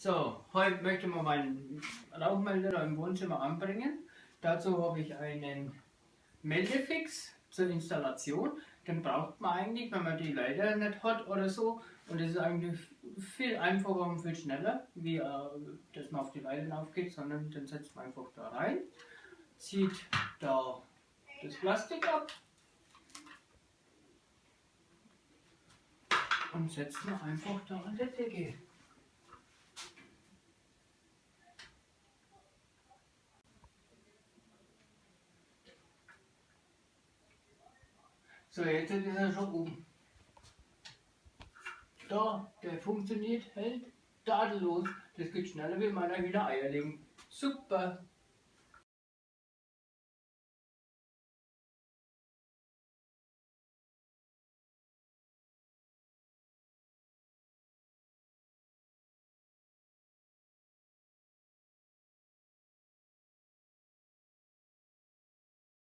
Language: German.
So, heute möchte ich mal meinen Rauchmelder da im Wohnzimmer anbringen. Dazu habe ich einen Melderfix zur Installation. Den braucht man eigentlich, wenn man die Leiter nicht hat oder so. Und das ist eigentlich viel einfacher und viel schneller, wie dass man auf die Leiter aufgeht, sondern den setzt man einfach da rein, zieht da das Plastik ab und setzt man einfach da an der Decke. So, jetzt ist er schon oben. Da, der funktioniert, hält tadellos. Das geht schneller wie meiner Hühner Eier legen. Super!